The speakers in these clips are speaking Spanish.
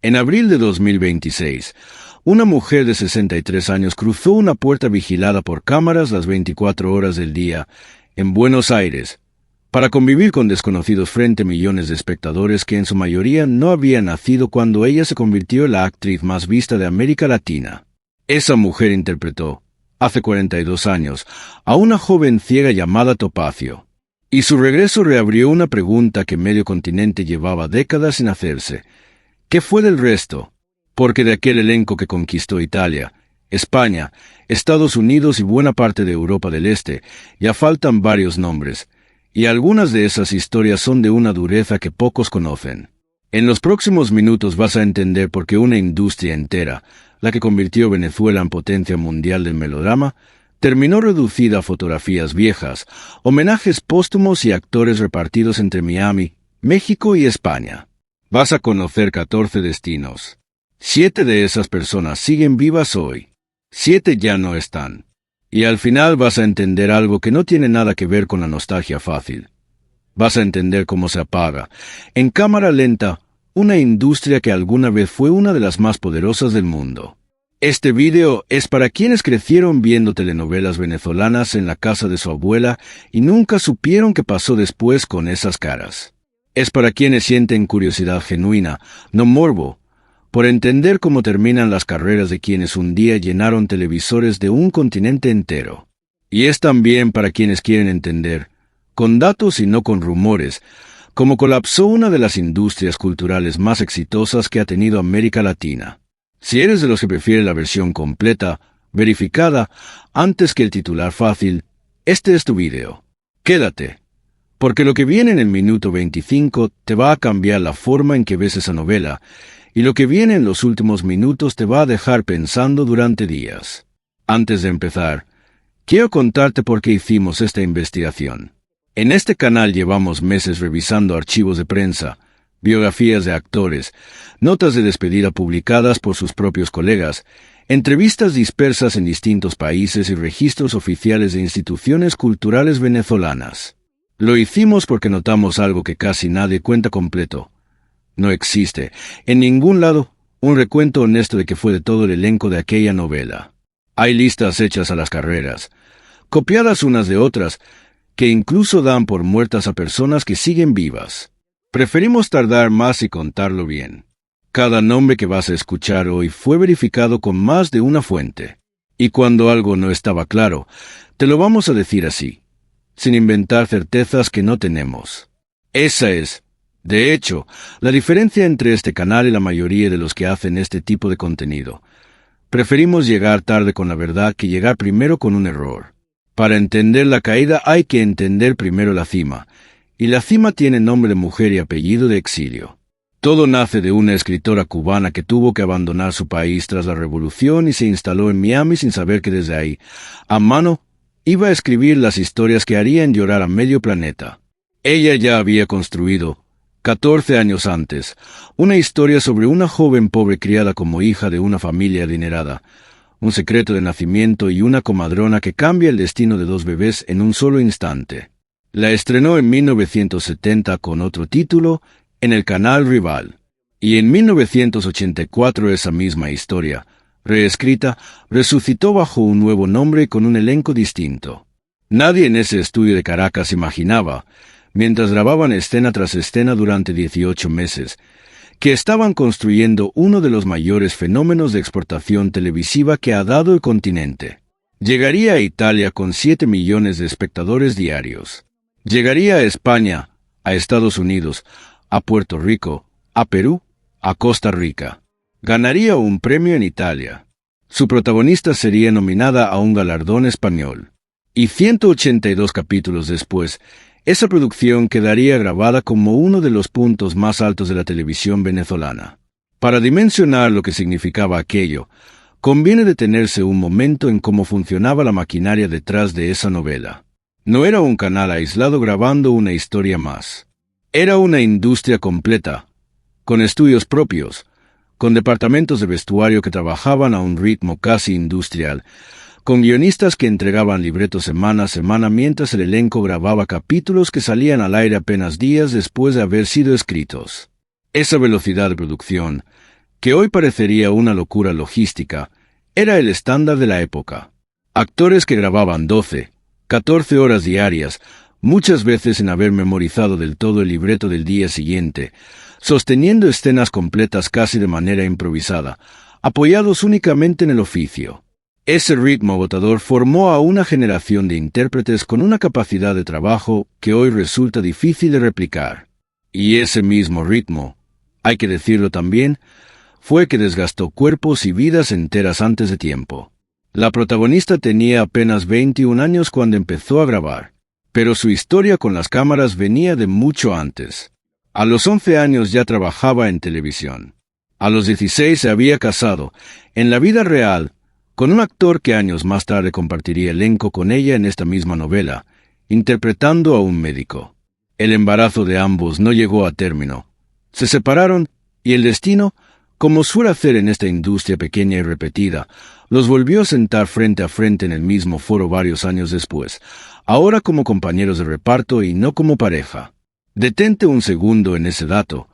En abril de 2026, una mujer de 63 años cruzó una puerta vigilada por cámaras las 24 horas del día en Buenos Aires para convivir con desconocidos frente a millones de espectadores que en su mayoría no habían nacido cuando ella se convirtió en la actriz más vista de América Latina. Esa mujer interpretó, hace 42 años, a una joven ciega llamada Topacio. Y su regreso reabrió una pregunta que medio continente llevaba décadas sin hacerse. ¿Qué fue del resto? Porque de aquel elenco que conquistó Italia, España, Estados Unidos y buena parte de Europa del Este, ya faltan varios nombres, y algunas de esas historias son de una dureza que pocos conocen. En los próximos minutos vas a entender por qué una industria entera, la que convirtió Venezuela en potencia mundial del melodrama, terminó reducida a fotografías viejas, homenajes póstumos y actores repartidos entre Miami, México y España. Vas a conocer 14 destinos. 7 de esas personas siguen vivas hoy. 7 ya no están. Y al final vas a entender algo que no tiene nada que ver con la nostalgia fácil. Vas a entender cómo se apaga, en cámara lenta, una industria que alguna vez fue una de las más poderosas del mundo. Este video es para quienes crecieron viendo telenovelas venezolanas en la casa de su abuela y nunca supieron qué pasó después con esas caras. Es para quienes sienten curiosidad genuina, no morbo, por entender cómo terminan las carreras de quienes un día llenaron televisores de un continente entero. Y es también para quienes quieren entender, con datos y no con rumores, cómo colapsó una de las industrias culturales más exitosas que ha tenido América Latina. Si eres de los que prefiere la versión completa, verificada, antes que el titular fácil, este es tu video. Quédate, porque lo que viene en el minuto 25 te va a cambiar la forma en que ves esa novela, y lo que viene en los últimos minutos te va a dejar pensando durante días. Antes de empezar, quiero contarte por qué hicimos esta investigación. En este canal llevamos meses revisando archivos de prensa, biografías de actores, notas de despedida publicadas por sus propios colegas, entrevistas dispersas en distintos países y registros oficiales de instituciones culturales venezolanas. Lo hicimos porque notamos algo que casi nadie cuenta completo. No existe, en ningún lado, un recuento honesto de qué fue de todo el elenco de aquella novela. Hay listas hechas a las carreras, copiadas unas de otras, que incluso dan por muertas a personas que siguen vivas. Preferimos tardar más y contarlo bien. Cada nombre que vas a escuchar hoy fue verificado con más de una fuente. Y cuando algo no estaba claro, te lo vamos a decir así, sin inventar certezas que no tenemos. Esa es, de hecho, la diferencia entre este canal y la mayoría de los que hacen este tipo de contenido. Preferimos llegar tarde con la verdad que llegar primero con un error. Para entender la caída hay que entender primero la cima, y la cima tiene nombre de mujer y apellido de exilio. Todo nace de una escritora cubana que tuvo que abandonar su país tras la revolución y se instaló en Miami sin saber que desde ahí, a mano, iba a escribir las historias que harían llorar a medio planeta. Ella ya había construido, 14 años antes, una historia sobre una joven pobre criada como hija de una familia adinerada, un secreto de nacimiento y una comadrona que cambia el destino de 2 bebés en un solo instante. La estrenó en 1970 con otro título, en el canal rival. Y en 1984 esa misma historia, reescrita, resucitó bajo un nuevo nombre y con un elenco distinto. Nadie en ese estudio de Caracas imaginaba, mientras grababan escena tras escena durante 18 meses, que estaban construyendo uno de los mayores fenómenos de exportación televisiva que ha dado el continente. Llegaría a Italia con 7 millones de espectadores diarios. Llegaría a España, a Estados Unidos, a Puerto Rico, a Perú, a Costa Rica. Ganaría un premio en Italia. Su protagonista sería nominada a un galardón español. Y 182 capítulos después, esa producción quedaría grabada como uno de los puntos más altos de la televisión venezolana. Para dimensionar lo que significaba aquello, conviene detenerse un momento en cómo funcionaba la maquinaria detrás de esa novela. No era un canal aislado grabando una historia más. Era una industria completa, con estudios propios, con departamentos de vestuario que trabajaban a un ritmo casi industrial, con guionistas que entregaban libretos semana a semana mientras el elenco grababa capítulos que salían al aire apenas días después de haber sido escritos. Esa velocidad de producción, que hoy parecería una locura logística, era el estándar de la época. Actores que grababan 12, 14 horas diarias, muchas veces sin haber memorizado del todo el libreto del día siguiente, sosteniendo escenas completas casi de manera improvisada, apoyados únicamente en el oficio. Ese ritmo agotador formó a una generación de intérpretes con una capacidad de trabajo que hoy resulta difícil de replicar. Y ese mismo ritmo, hay que decirlo también, fue que desgastó cuerpos y vidas enteras antes de tiempo. La protagonista tenía apenas 21 años cuando empezó a grabar, pero su historia con las cámaras venía de mucho antes. A los 11 años ya trabajaba en televisión. A los 16 se había casado, en la vida real, con un actor que años más tarde compartiría elenco con ella en esta misma novela, interpretando a un médico. El embarazo de ambos no llegó a término. Se separaron y el destino, como suele hacer en esta industria pequeña y repetida, los volvió a sentar frente a frente en el mismo foro varios años después, ahora como compañeros de reparto y no como pareja. Detente un segundo en ese dato,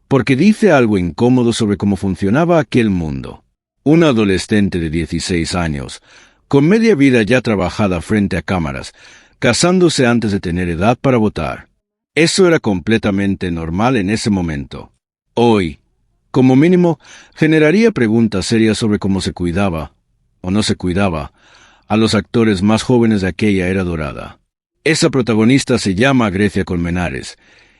porque dice algo incómodo sobre cómo funcionaba aquel mundo. Una adolescente de 16 años, con media vida ya trabajada frente a cámaras, casándose antes de tener edad para votar. Eso era completamente normal en ese momento. Hoy, como mínimo, generaría preguntas serias sobre cómo se cuidaba, o no se cuidaba, a los actores más jóvenes de aquella era dorada. Esa protagonista se llama Grecia Colmenares,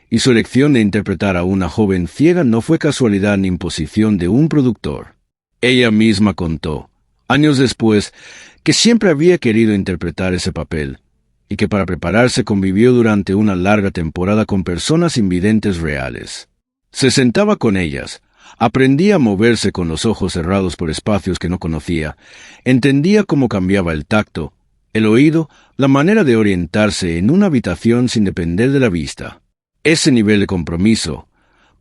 y su elección de interpretar a una joven ciega no fue casualidad ni imposición de un productor. Ella misma contó, años después, que siempre había querido interpretar ese papel, y que para prepararse convivió durante una larga temporada con personas invidentes reales. Se sentaba con ellas, aprendía a moverse con los ojos cerrados por espacios que no conocía, entendía cómo cambiaba el tacto, el oído, la manera de orientarse en una habitación sin depender de la vista. Ese nivel de compromiso,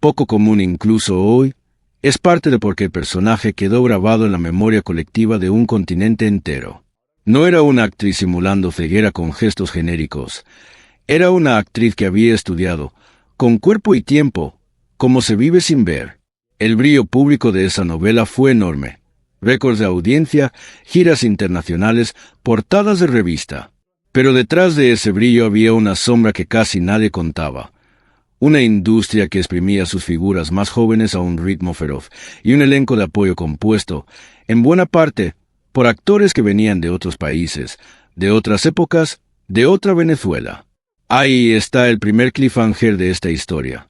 poco común incluso hoy, es parte de por qué el personaje quedó grabado en la memoria colectiva de un continente entero. No era una actriz simulando ceguera con gestos genéricos. Era una actriz que había estudiado, con cuerpo y tiempo, cómo se vive sin ver. El brillo público de esa novela fue enorme. Récords de audiencia, giras internacionales, portadas de revista. Pero detrás de ese brillo había una sombra que casi nadie contaba. Una industria que exprimía sus figuras más jóvenes a un ritmo feroz, y un elenco de apoyo compuesto, en buena parte, por actores que venían de otros países, de otras épocas, de otra Venezuela. Ahí está el primer cliffhanger de esta historia.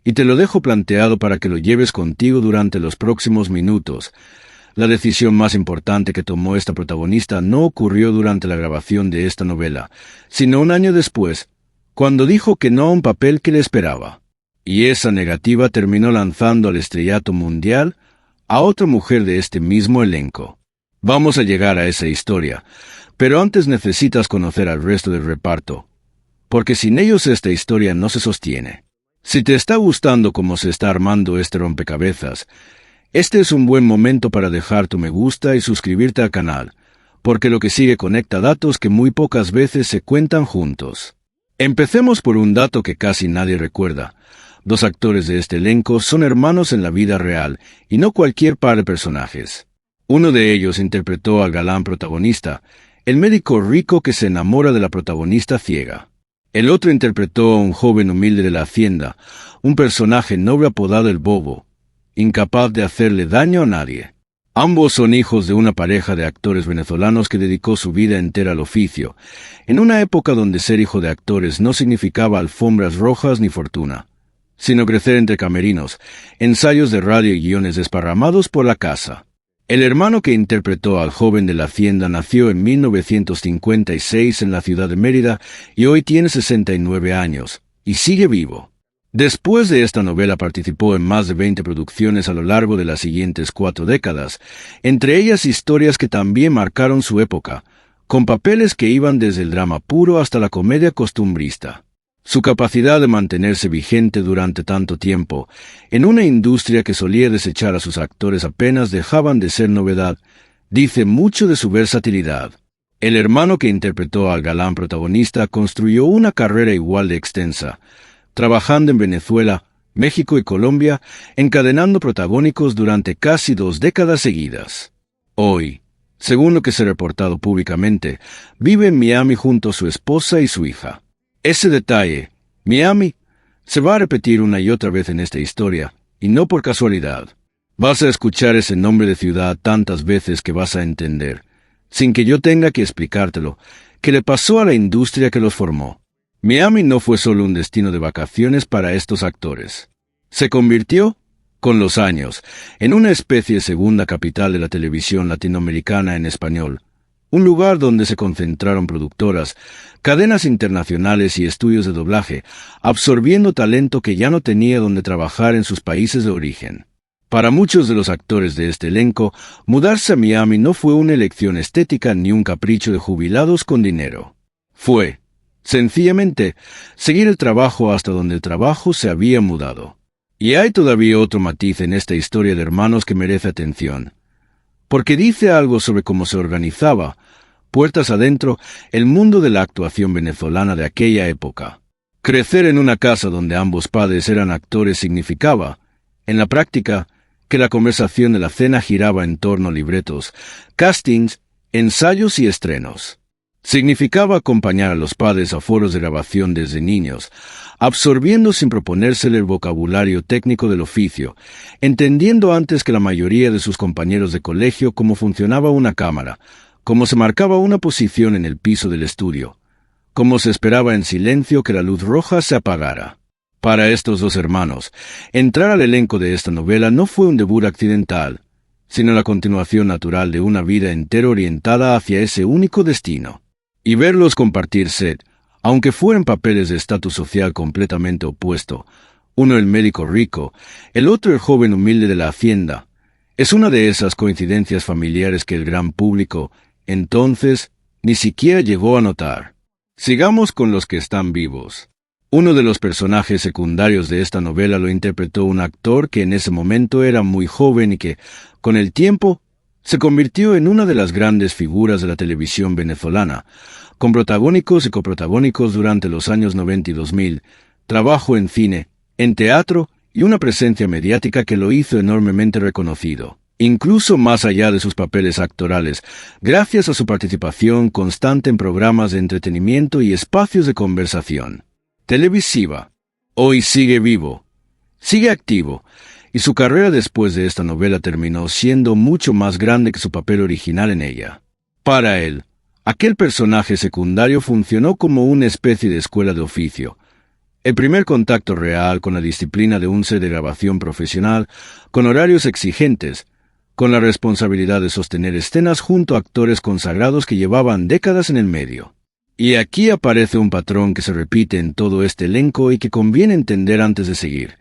Y te lo dejo planteado para que lo lleves contigo durante los próximos minutos. La decisión más importante que tomó esta protagonista no ocurrió durante la grabación de esta novela, sino un año después, cuando dijo que no a un papel que le esperaba. Y esa negativa terminó lanzando al estrellato mundial a otra mujer de este mismo elenco. Vamos a llegar a esa historia, pero antes necesitas conocer al resto del reparto, porque sin ellos esta historia no se sostiene. Si te está gustando cómo se está armando este rompecabezas, este es un buen momento para dejar tu me gusta y suscribirte al canal, porque lo que sigue conecta datos que muy pocas veces se cuentan juntos. Empecemos por un dato que casi nadie recuerda. 2 actores de este elenco son hermanos en la vida real, y no cualquier par de personajes. Uno de ellos interpretó al galán protagonista, el médico rico que se enamora de la protagonista ciega. El otro interpretó a un joven humilde de la hacienda, un personaje noble apodado el Bobo, incapaz de hacerle daño a nadie. Ambos son hijos de una pareja de actores venezolanos que dedicó su vida entera al oficio, en una época donde ser hijo de actores no significaba alfombras rojas ni fortuna, sino crecer entre camerinos, ensayos de radio y guiones desparramados por la casa. El hermano que interpretó al joven de la hacienda nació en 1956 en la ciudad de Mérida y hoy tiene 69 años, y sigue vivo. Después de esta novela participó en más de 20 producciones a lo largo de las siguientes 4 décadas, entre ellas historias que también marcaron su época, con papeles que iban desde el drama puro hasta la comedia costumbrista. Su capacidad de mantenerse vigente durante tanto tiempo, en una industria que solía desechar a sus actores apenas dejaban de ser novedad, dice mucho de su versatilidad. El hermano que interpretó al galán protagonista construyó una carrera igual de extensa, trabajando en Venezuela, México y Colombia, encadenando protagónicos durante casi 2 décadas seguidas. Hoy, según lo que se ha reportado públicamente, vive en Miami junto a su esposa y su hija. Ese detalle, Miami, se va a repetir una y otra vez en esta historia, y no por casualidad. Vas a escuchar ese nombre de ciudad tantas veces que vas a entender, sin que yo tenga que explicártelo, qué le pasó a la industria que los formó. Miami no fue solo un destino de vacaciones para estos actores. Se convirtió, con los años, en una especie de segunda capital de la televisión latinoamericana en español, un lugar donde se concentraron productoras, cadenas internacionales y estudios de doblaje, absorbiendo talento que ya no tenía donde trabajar en sus países de origen. Para muchos de los actores de este elenco, mudarse a Miami no fue una elección estética ni un capricho de jubilados con dinero. Fue, sencillamente, seguir el trabajo hasta donde el trabajo se había mudado. Y hay todavía otro matiz en esta historia de hermanos que merece atención, porque dice algo sobre cómo se organizaba, puertas adentro, el mundo de la actuación venezolana de aquella época. Crecer en una casa donde ambos padres eran actores significaba, en la práctica, que la conversación de la cena giraba en torno a libretos, castings, ensayos y estrenos. Significaba acompañar a los padres a foros de grabación desde niños, absorbiendo sin proponérsele el vocabulario técnico del oficio, entendiendo antes que la mayoría de sus compañeros de colegio cómo funcionaba una cámara, cómo se marcaba una posición en el piso del estudio, cómo se esperaba en silencio que la luz roja se apagara. Para estos dos hermanos, entrar al elenco de esta novela no fue un debut accidental, sino la continuación natural de una vida entera orientada hacia ese único destino. Y verlos compartir set, aunque fueran papeles de estatus social completamente opuesto, uno el médico rico, el otro el joven humilde de la hacienda, es una de esas coincidencias familiares que el gran público, entonces, ni siquiera llegó a notar. Sigamos con los que están vivos. Uno de los personajes secundarios de esta novela lo interpretó un actor que en ese momento era muy joven y que, con el tiempo, se convirtió en una de las grandes figuras de la televisión venezolana, con protagónicos y coprotagónicos durante los años 90 y 2000, trabajo en cine, en teatro y una presencia mediática que lo hizo enormemente reconocido, incluso más allá de sus papeles actorales, gracias a su participación constante en programas de entretenimiento y espacios de conversación. Televisiva. Hoy sigue vivo, sigue activo, y su carrera después de esta novela terminó siendo mucho más grande que su papel original en ella. Para él, aquel personaje secundario funcionó como una especie de escuela de oficio, el primer contacto real con la disciplina de un set de grabación profesional, con horarios exigentes, con la responsabilidad de sostener escenas junto a actores consagrados que llevaban décadas en el medio. Y aquí aparece un patrón que se repite en todo este elenco y que conviene entender antes de seguir,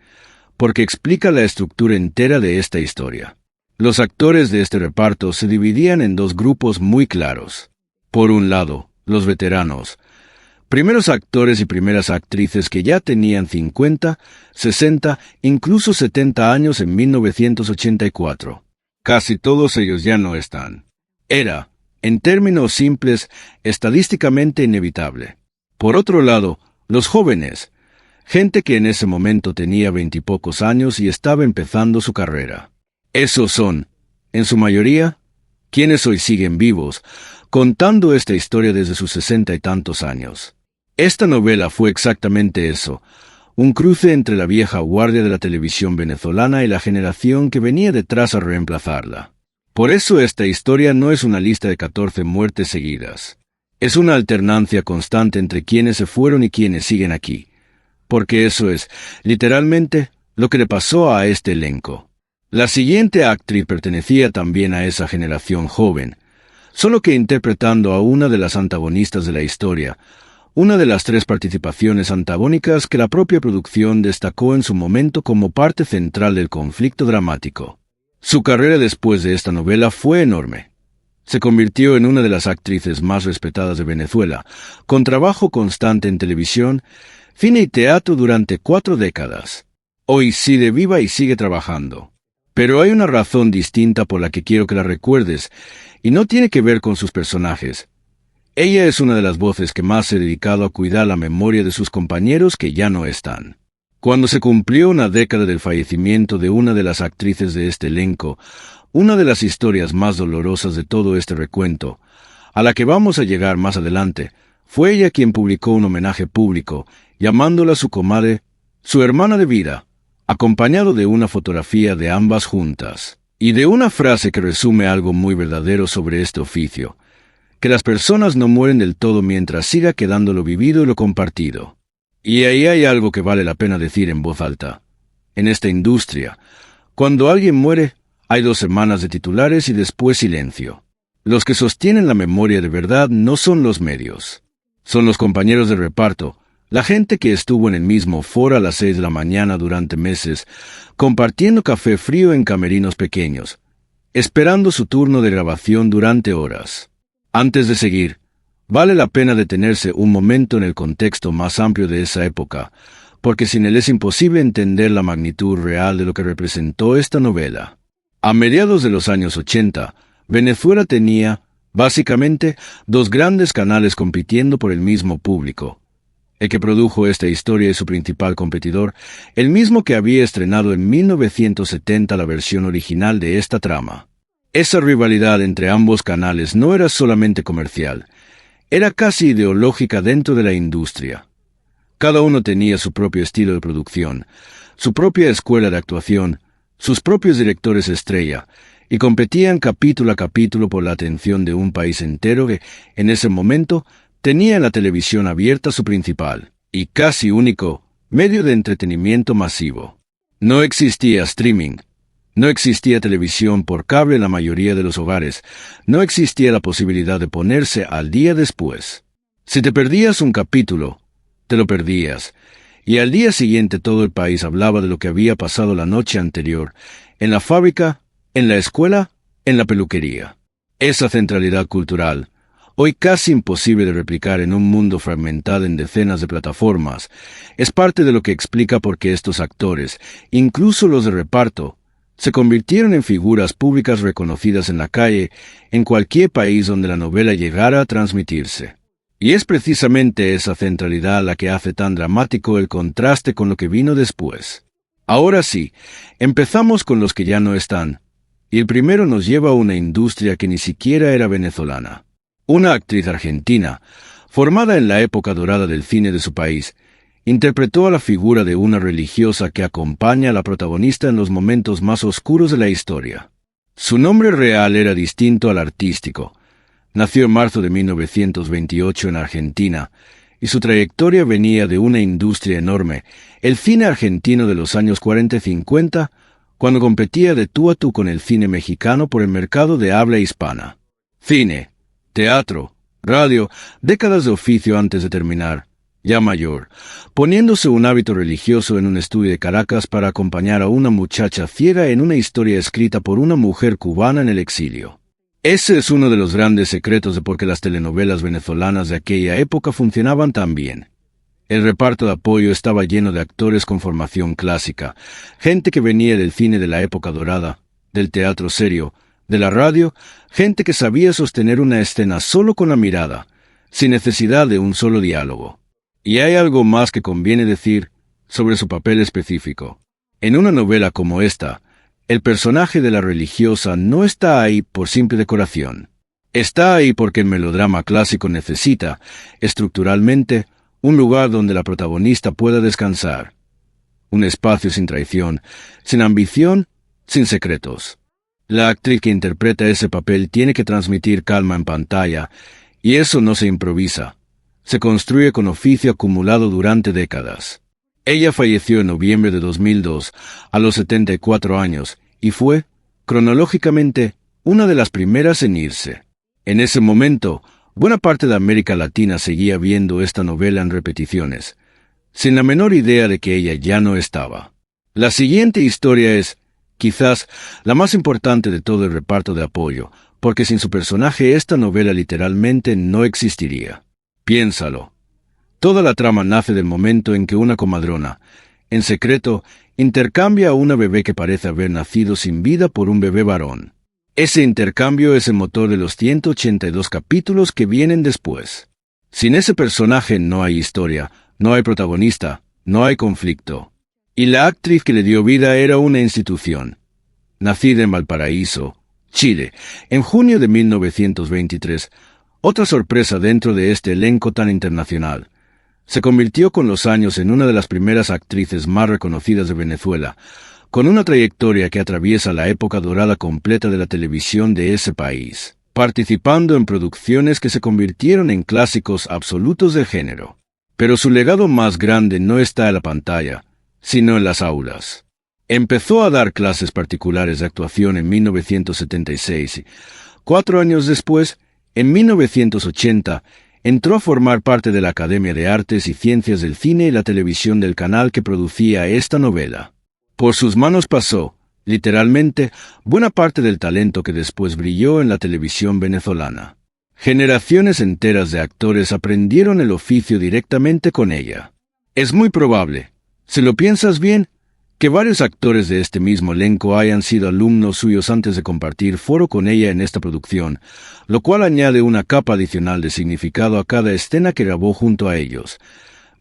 porque explica la estructura entera de esta historia. Los actores de este reparto se dividían en dos grupos muy claros. Por un lado, los veteranos, primeros actores y primeras actrices que ya tenían 50, 60, incluso 70 años en 1984. Casi todos ellos ya no están. Era, en términos simples, estadísticamente inevitable. Por otro lado, los jóvenes, gente que en ese momento tenía 20 y pocos años y estaba empezando su carrera. Esos son, en su mayoría, quienes hoy siguen vivos, contando esta historia desde sus 60 y tantos años. Esta novela fue exactamente eso, un cruce entre la vieja guardia de la televisión venezolana y la generación que venía detrás a reemplazarla. Por eso esta historia no es una lista de 14 muertes seguidas. Es una alternancia constante entre quienes se fueron y quienes siguen aquí. Porque eso es, literalmente, lo que le pasó a este elenco. La siguiente actriz pertenecía también a esa generación joven, solo que interpretando a una de las antagonistas de la historia, una de las 3 participaciones antagónicas que la propia producción destacó en su momento como parte central del conflicto dramático. Su carrera después de esta novela fue enorme. Se convirtió en una de las actrices más respetadas de Venezuela, con trabajo constante en televisión, cine y teatro durante 4 décadas. Hoy sigue viva y sigue trabajando. Pero hay una razón distinta por la que quiero que la recuerdes, y no tiene que ver con sus personajes. Ella es una de las voces que más se ha dedicado a cuidar la memoria de sus compañeros que ya no están. Cuando se cumplió una década del fallecimiento de una de las actrices de este elenco, una de las historias más dolorosas de todo este recuento, a la que vamos a llegar más adelante, fue ella quien publicó un homenaje público, llamándola su comadre, su hermana de vida, acompañado de una fotografía de ambas juntas, y de una frase que resume algo muy verdadero sobre este oficio, que las personas no mueren del todo mientras siga quedando lo vivido y lo compartido. Y ahí hay algo que vale la pena decir en voz alta. En esta industria, cuando alguien muere, hay 2 semanas de titulares y después silencio. Los que sostienen la memoria de verdad no son los medios. Son los compañeros de reparto, la gente que estuvo en el mismo foro a las 6 de la mañana durante meses, compartiendo café frío en camerinos pequeños, esperando su turno de grabación durante horas. Antes de seguir, vale la pena detenerse un momento en el contexto más amplio de esa época, porque sin él es imposible entender la magnitud real de lo que representó esta novela. A mediados de los años 80, Venezuela tenía, básicamente, 2 grandes canales compitiendo por el mismo público. El que produjo esta historia y su principal competidor, el mismo que había estrenado en 1970 la versión original de esta trama. Esa rivalidad entre ambos canales no era solamente comercial, era casi ideológica dentro de la industria. Cada uno tenía su propio estilo de producción, su propia escuela de actuación, sus propios directores estrella, y competían capítulo a capítulo por la atención de un país entero que, en ese momento, tenía en la televisión abierta su principal, y casi único, medio de entretenimiento masivo. No existía streaming, no existía televisión por cable en la mayoría de los hogares, no existía la posibilidad de ponerse al día después. Si te perdías un capítulo, te lo perdías, y al día siguiente todo el país hablaba de lo que había pasado la noche anterior, en la fábrica, en la escuela, en la peluquería. Esa centralidad cultural, hoy casi imposible de replicar en un mundo fragmentado en decenas de plataformas, es parte de lo que explica por qué estos actores, incluso los de reparto, se convirtieron en figuras públicas reconocidas en la calle, en cualquier país donde la novela llegara a transmitirse. Y es precisamente esa centralidad la que hace tan dramático el contraste con lo que vino después. Ahora sí, empezamos con los que ya no están, y el primero nos lleva a una industria que ni siquiera era venezolana. Una actriz argentina, formada en la época dorada del cine de su país, interpretó a la figura de una religiosa que acompaña a la protagonista en los momentos más oscuros de la historia. Su nombre real era distinto al artístico. Nació en marzo de 1928 en Argentina, y su trayectoria venía de una industria enorme, el cine argentino de los años 40 y 50, cuando competía de tú a tú con el cine mexicano por el mercado de habla hispana. Cine, teatro, radio, décadas de oficio antes de terminar, ya mayor, poniéndose un hábito religioso en un estudio de Caracas para acompañar a una muchacha ciega en una historia escrita por una mujer cubana en el exilio. Ese es uno de los grandes secretos de por qué las telenovelas venezolanas de aquella época funcionaban tan bien. El reparto de apoyo estaba lleno de actores con formación clásica, gente que venía del cine de la época dorada, del teatro serio, de la radio, gente que sabía sostener una escena solo con la mirada, sin necesidad de un solo diálogo. Y hay algo más que conviene decir sobre su papel específico. En una novela como esta, el personaje de la religiosa no está ahí por simple decoración. Está ahí porque el melodrama clásico necesita, estructuralmente, un lugar donde la protagonista pueda descansar. Un espacio sin traición, sin ambición, sin secretos. La actriz que interpreta ese papel tiene que transmitir calma en pantalla, y eso no se improvisa. Se construye con oficio acumulado durante décadas. Ella falleció en noviembre de 2002, a los 74 años, y fue, cronológicamente, una de las primeras en irse. En ese momento, buena parte de América Latina seguía viendo esta novela en repeticiones, sin la menor idea de que ella ya no estaba. La siguiente historia es, quizás, la más importante de todo el reparto de apoyo, porque sin su personaje esta novela literalmente no existiría. Piénsalo. Toda la trama nace del momento en que una comadrona, en secreto, intercambia a una bebé que parece haber nacido sin vida por un bebé varón. Ese intercambio es el motor de los 182 capítulos que vienen después. Sin ese personaje no hay historia, no hay protagonista, no hay conflicto. Y la actriz que le dio vida era una institución. Nacida en Valparaíso, Chile, en junio de 1923, otra sorpresa dentro de este elenco tan internacional. Se convirtió con los años en una de las primeras actrices más reconocidas de Venezuela, con una trayectoria que atraviesa la época dorada completa de la televisión de ese país, participando en producciones que se convirtieron en clásicos absolutos del género. Pero su legado más grande no está en la pantalla, sino en las aulas. Empezó a dar clases particulares de actuación en 1976 y, 4 años después, en 1980, entró a formar parte de la Academia de Artes y Ciencias del Cine y la Televisión del canal que producía esta novela. Por sus manos pasó, literalmente, buena parte del talento que después brilló en la televisión venezolana. Generaciones enteras de actores aprendieron el oficio directamente con ella. Es muy probable, si lo piensas bien, que varios actores de este mismo elenco hayan sido alumnos suyos antes de compartir foro con ella en esta producción, lo cual añade una capa adicional de significado a cada escena que grabó junto a ellos.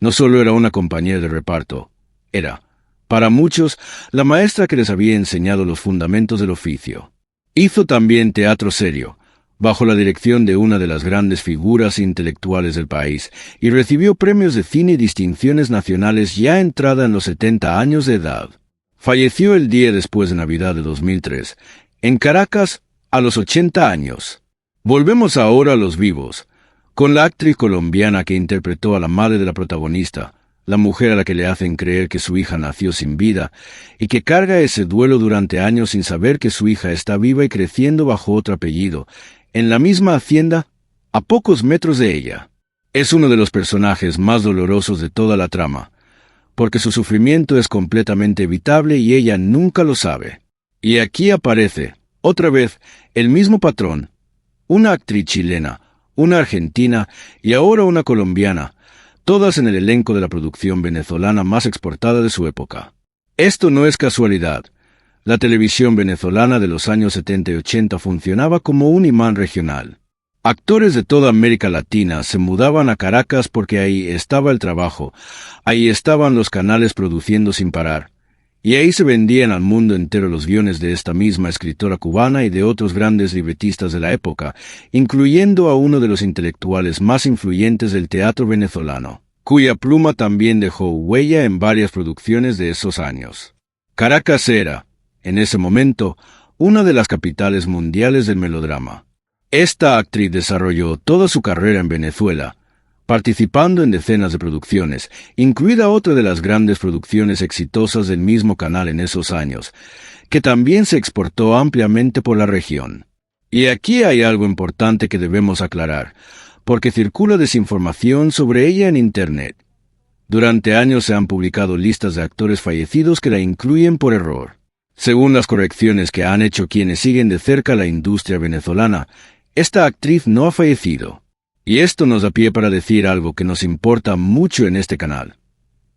No solo era una compañera de reparto, era, para muchos, la maestra que les había enseñado los fundamentos del oficio. Hizo también teatro serio, bajo la dirección de una de las grandes figuras intelectuales del país, y recibió premios de cine y distinciones nacionales ya entrada en los 70 años de edad. Falleció el día después de Navidad de 2003, en Caracas, a los 80 años. Volvemos ahora a los vivos, con la actriz colombiana que interpretó a la madre de la protagonista, la mujer a la que le hacen creer que su hija nació sin vida, y que carga ese duelo durante años sin saber que su hija está viva y creciendo bajo otro apellido, en la misma hacienda, a pocos metros de ella. Es uno de los personajes más dolorosos de toda la trama, porque su sufrimiento es completamente evitable y ella nunca lo sabe. Y aquí aparece, otra vez, el mismo patrón, una actriz chilena, una argentina y ahora una colombiana, todas en el elenco de la producción venezolana más exportada de su época. Esto no es casualidad. La televisión venezolana de los años 70 y 80 funcionaba como un imán regional. Actores de toda América Latina se mudaban a Caracas porque ahí estaba el trabajo, ahí estaban los canales produciendo sin parar, y ahí se vendían al mundo entero los guiones de esta misma escritora cubana y de otros grandes libretistas de la época, incluyendo a uno de los intelectuales más influyentes del teatro venezolano, cuya pluma también dejó huella en varias producciones de esos años. Caracas era, en ese momento, una de las capitales mundiales del melodrama. Esta actriz desarrolló toda su carrera en Venezuela, participando en decenas de producciones, incluida otra de las grandes producciones exitosas del mismo canal en esos años, que también se exportó ampliamente por la región. Y aquí hay algo importante que debemos aclarar, porque circula desinformación sobre ella en Internet. Durante años se han publicado listas de actores fallecidos que la incluyen por error. Según las correcciones que han hecho quienes siguen de cerca la industria venezolana, esta actriz no ha fallecido. Y esto nos da pie para decir algo que nos importa mucho en este canal.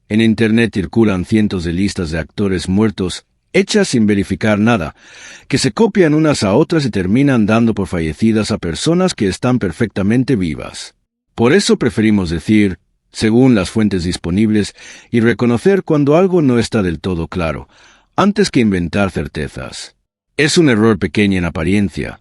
En Internet circulan cientos de listas de actores muertos, hechas sin verificar nada, que se copian unas a otras y terminan dando por fallecidas a personas que están perfectamente vivas. Por eso preferimos decir, según las fuentes disponibles, y reconocer cuando algo no está del todo claro, antes que inventar certezas. Es un error pequeño en apariencia,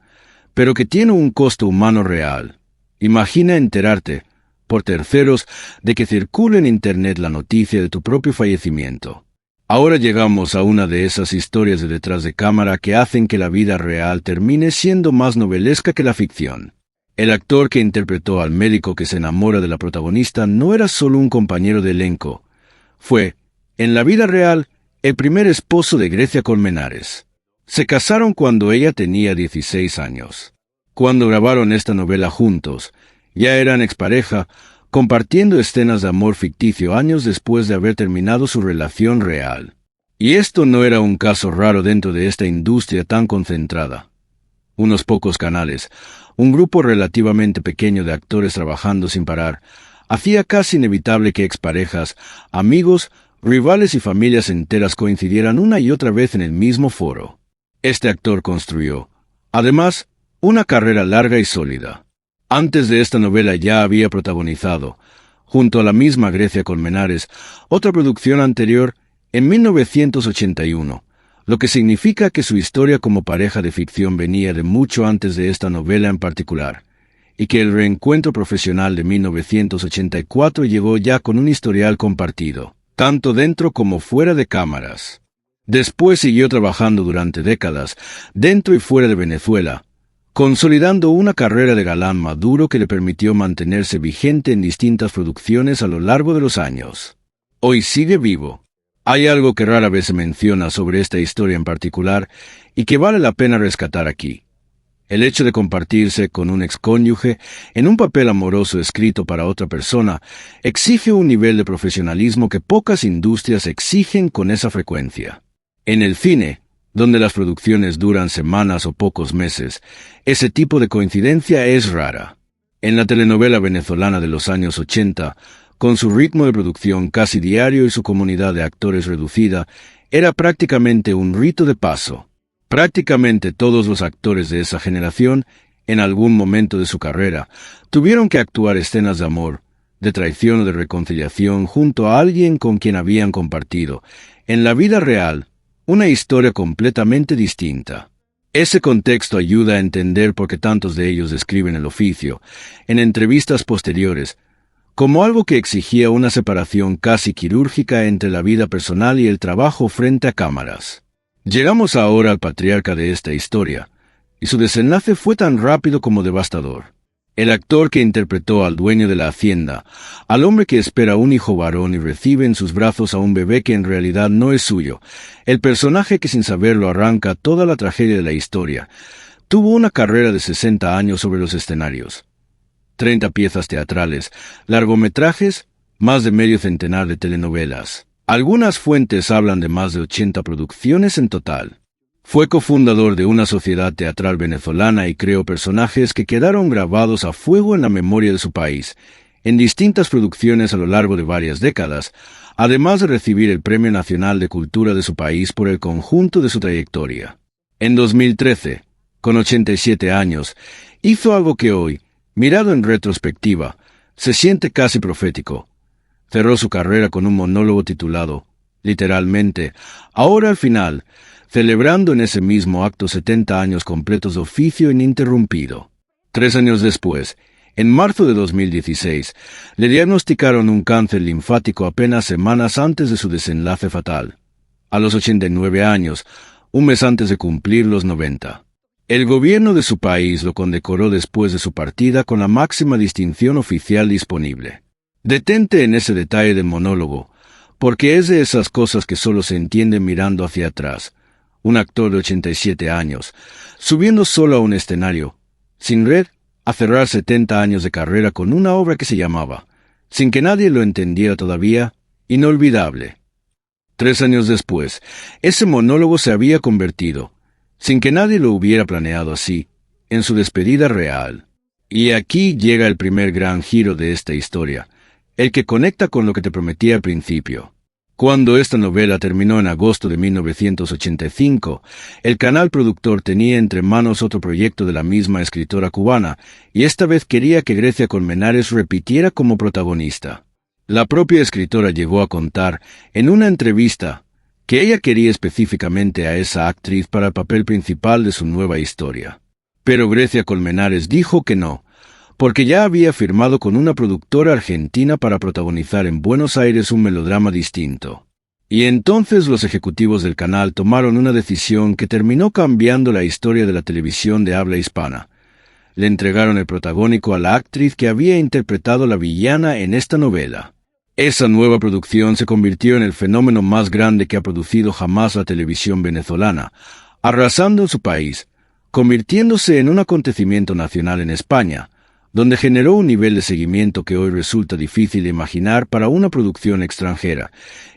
pero que tiene un costo humano real. Imagina enterarte, por terceros, de que circula en Internet la noticia de tu propio fallecimiento. Ahora llegamos a una de esas historias de detrás de cámara que hacen que la vida real termine siendo más novelesca que la ficción. El actor que interpretó al médico que se enamora de la protagonista no era solo un compañero de elenco. Fue, en la vida real, el primer esposo de Grecia Colmenares. Se casaron cuando ella tenía 16 años. Cuando grabaron esta novela juntos, ya eran expareja, compartiendo escenas de amor ficticio años después de haber terminado su relación real. Y esto no era un caso raro dentro de esta industria tan concentrada. Unos pocos canales, un grupo relativamente pequeño de actores trabajando sin parar, hacía casi inevitable que exparejas, amigos, rivales y familias enteras coincidieran una y otra vez en el mismo foro. Este actor construyó, además, una carrera larga y sólida. Antes de esta novela ya había protagonizado, junto a la misma Grecia Colmenares, otra producción anterior en 1981, lo que significa que su historia como pareja de ficción venía de mucho antes de esta novela en particular, y que el reencuentro profesional de 1984 llegó ya con un historial compartido, tanto dentro como fuera de cámaras. Después siguió trabajando durante décadas, dentro y fuera de Venezuela, consolidando una carrera de galán maduro que le permitió mantenerse vigente en distintas producciones a lo largo de los años. Hoy sigue vivo. Hay algo que rara vez se menciona sobre esta historia en particular y que vale la pena rescatar aquí. El hecho de compartirse con un excónyuge en un papel amoroso escrito para otra persona exige un nivel de profesionalismo que pocas industrias exigen con esa frecuencia. En el cine, donde las producciones duran semanas o pocos meses, ese tipo de coincidencia es rara. En la telenovela venezolana de los años 80, con su ritmo de producción casi diario y su comunidad de actores reducida, era prácticamente un rito de paso. Prácticamente todos los actores de esa generación, en algún momento de su carrera, tuvieron que actuar escenas de amor, de traición o de reconciliación junto a alguien con quien habían compartido, en la vida real, una historia completamente distinta. Ese contexto ayuda a entender por qué tantos de ellos describen el oficio, en entrevistas posteriores, como algo que exigía una separación casi quirúrgica entre la vida personal y el trabajo frente a cámaras. Llegamos ahora al patriarca de esta historia, y su desenlace fue tan rápido como devastador. El actor que interpretó al dueño de la hacienda, al hombre que espera un hijo varón y recibe en sus brazos a un bebé que en realidad no es suyo, el personaje que sin saberlo arranca toda la tragedia de la historia, tuvo una carrera de 60 años sobre los escenarios. 30 piezas teatrales, largometrajes, más de medio centenar de telenovelas. Algunas fuentes hablan de más de 80 producciones en total. Fue cofundador de una sociedad teatral venezolana y creó personajes que quedaron grabados a fuego en la memoria de su país, en distintas producciones a lo largo de varias décadas, además de recibir el Premio Nacional de Cultura de su país por el conjunto de su trayectoria. En 2013, con 87 años, hizo algo que hoy, mirado en retrospectiva, se siente casi profético. Cerró su carrera con un monólogo titulado, literalmente, Ahora al final, celebrando en ese mismo acto 70 años completos de oficio ininterrumpido. 3 años después, en marzo de 2016, le diagnosticaron un cáncer linfático apenas semanas antes de su desenlace fatal. A los 89 años, un mes antes de cumplir los 90. El gobierno de su país lo condecoró después de su partida con la máxima distinción oficial disponible. Detente en ese detalle del monólogo, porque es de esas cosas que solo se entienden mirando hacia atrás. Un actor de 87 años, subiendo solo a un escenario, sin red, a cerrar 70 años de carrera con una obra que se llamaba, sin que nadie lo entendiera todavía, inolvidable. 3 años después, ese monólogo se había convertido, sin que nadie lo hubiera planeado así, en su despedida real. Y aquí llega el primer gran giro de esta historia, el que conecta con lo que te prometí al principio. Cuando esta novela terminó en agosto de 1985, el canal productor tenía entre manos otro proyecto de la misma escritora cubana, y esta vez quería que Grecia Colmenares repitiera como protagonista. La propia escritora llegó a contar, en una entrevista, que ella quería específicamente a esa actriz para el papel principal de su nueva historia. Pero Grecia Colmenares dijo que no, porque ya había firmado con una productora argentina para protagonizar en Buenos Aires un melodrama distinto. Y entonces los ejecutivos del canal tomaron una decisión que terminó cambiando la historia de la televisión de habla hispana. Le entregaron el protagónico a la actriz que había interpretado la villana en esta novela. Esa nueva producción se convirtió en el fenómeno más grande que ha producido jamás la televisión venezolana, arrasando en su país, convirtiéndose en un acontecimiento nacional en España, donde generó un nivel de seguimiento que hoy resulta difícil de imaginar para una producción extranjera,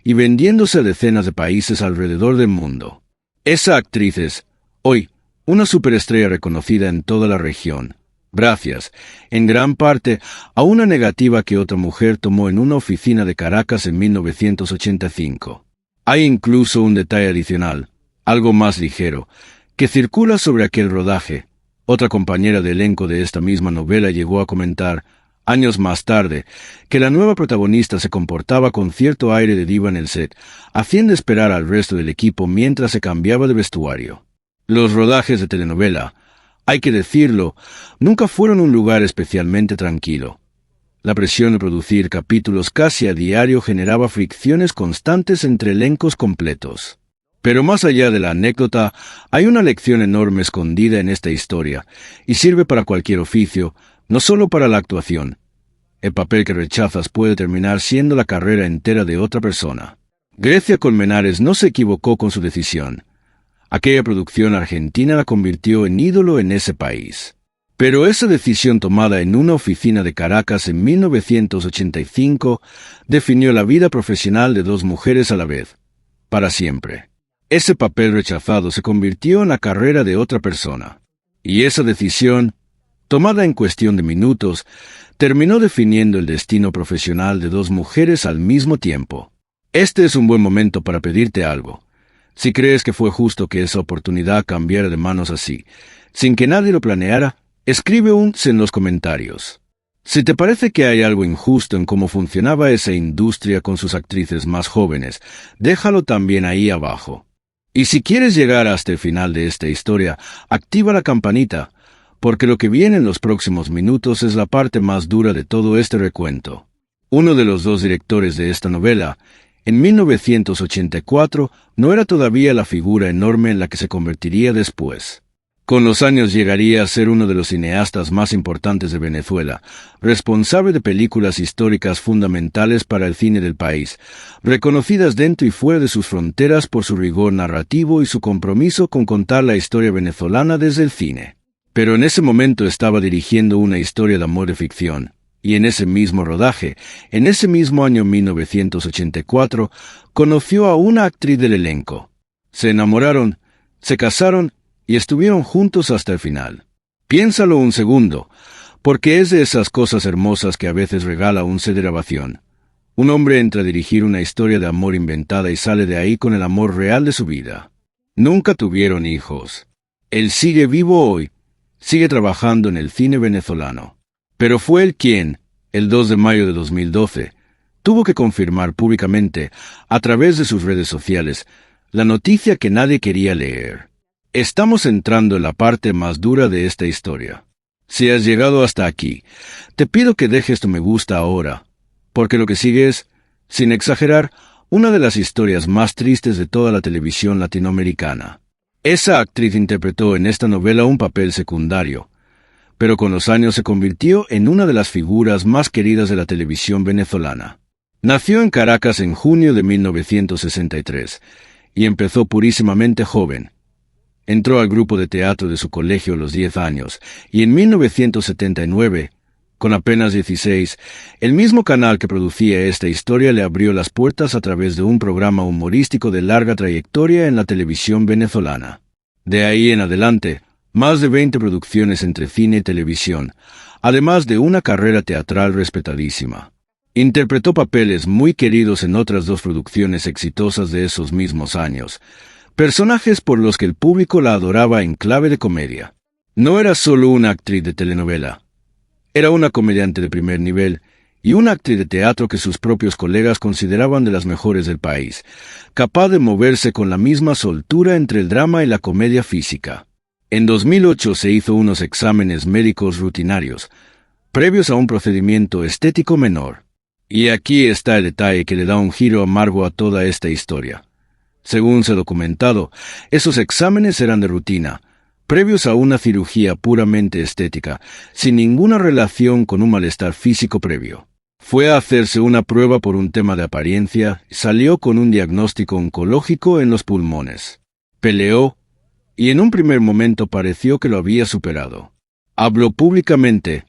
y vendiéndose a decenas de países alrededor del mundo. Esa actriz es, hoy, una superestrella reconocida en toda la región, gracias, en gran parte, a una negativa que otra mujer tomó en una oficina de Caracas en 1985. Hay incluso un detalle adicional, algo más ligero, que circula sobre aquel rodaje. Otra compañera de elenco de esta misma novela llegó a comentar, Años más tarde, que la nueva protagonista se comportaba con cierto aire de diva en el set, haciendo esperar al resto del equipo mientras se cambiaba de vestuario. Los rodajes de telenovela, hay que decirlo, nunca fueron un lugar especialmente tranquilo. La presión de producir capítulos casi a diario generaba fricciones constantes entre elencos completos. Pero más allá de la anécdota, hay una lección enorme escondida en esta historia, y sirve para cualquier oficio, no solo para la actuación. El papel que rechazas puede terminar siendo la carrera entera de otra persona. Grecia Colmenares no se equivocó con su decisión. Aquella producción argentina la convirtió en ídolo en ese país. Pero esa decisión tomada en una oficina de Caracas en 1985 definió la vida profesional de dos mujeres a la vez, para siempre. Ese papel rechazado se convirtió en la carrera de otra persona. Y esa decisión, tomada en cuestión de minutos, terminó definiendo el destino profesional de dos mujeres al mismo tiempo. Este es un buen momento para pedirte algo. Si crees que fue justo que esa oportunidad cambiara de manos así, sin que nadie lo planeara, escribe un en los comentarios. Si te parece que hay algo injusto en cómo funcionaba esa industria con sus actrices más jóvenes, déjalo también ahí abajo. Y si quieres llegar hasta el final de esta historia, activa la campanita, porque lo que viene en los próximos minutos es la parte más dura de todo este recuento. Uno de los dos directores de esta novela, en 1984, no era todavía la figura enorme en la que se convertiría después. Con los años llegaría a ser uno de los cineastas más importantes de Venezuela, responsable de películas históricas fundamentales para el cine del país, reconocidas dentro y fuera de sus fronteras por su rigor narrativo y su compromiso con contar la historia venezolana desde el cine. Pero en ese momento estaba dirigiendo una historia de amor de ficción. Y en ese mismo rodaje, en ese mismo año 1984, conoció a una actriz del elenco. Se enamoraron, se casaron y estuvieron juntos hasta el final. Piénsalo un segundo, porque es de esas cosas hermosas que a veces regala un set de grabación. Un hombre entra a dirigir una historia de amor inventada y sale de ahí con el amor real de su vida. Nunca tuvieron hijos. Él sigue vivo hoy, sigue trabajando en el cine venezolano. Pero fue él quien, el 2 de mayo de 2012, tuvo que confirmar públicamente, a través de sus redes sociales, la noticia que nadie quería leer. Estamos entrando en la parte más dura de esta historia. Si has llegado hasta aquí, te pido que dejes tu me gusta ahora, porque lo que sigue es, sin exagerar, una de las historias más tristes de toda la televisión latinoamericana. Esa actriz interpretó en esta novela un papel secundario, pero con los años se convirtió en una de las figuras más queridas de la televisión venezolana. Nació en Caracas en junio de 1963 y empezó purísimamente joven. Entró al grupo de teatro de su colegio a los 10 años y en 1979, con apenas 16, el mismo canal que producía esta historia le abrió las puertas a través de un programa humorístico de larga trayectoria en la televisión venezolana. De ahí en adelante, más de 20 producciones entre cine y televisión, además de una carrera teatral respetadísima. Interpretó papeles muy queridos en otras dos producciones exitosas de esos mismos años, personajes por los que el público la adoraba en clave de comedia. No era solo una actriz de telenovela, era una comediante de primer nivel y una actriz de teatro que sus propios colegas consideraban de las mejores del país, capaz de moverse con la misma soltura entre el drama y la comedia física. En 2008 se hizo unos exámenes médicos rutinarios, previos a un procedimiento estético menor. Y aquí está el detalle que le da un giro amargo a toda esta historia. Según se ha documentado, esos exámenes eran de rutina, previos a una cirugía puramente estética, sin ninguna relación con un malestar físico previo. Fue a hacerse una prueba por un tema de apariencia y salió con un diagnóstico oncológico en los pulmones. Peleó, y en un primer momento pareció que lo había superado. Habló públicamente,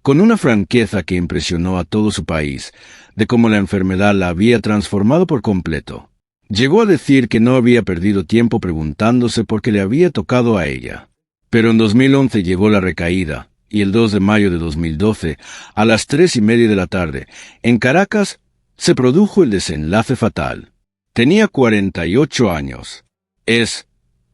con una franqueza que impresionó a todo su país, de cómo la enfermedad la había transformado por completo. Llegó a decir que no había perdido tiempo preguntándose por qué le había tocado a ella. Pero en 2011 llegó la recaída, y el 2 de mayo de 2012, a las 3:30 de la tarde, en Caracas, se produjo el desenlace fatal. Tenía 48 años. Es,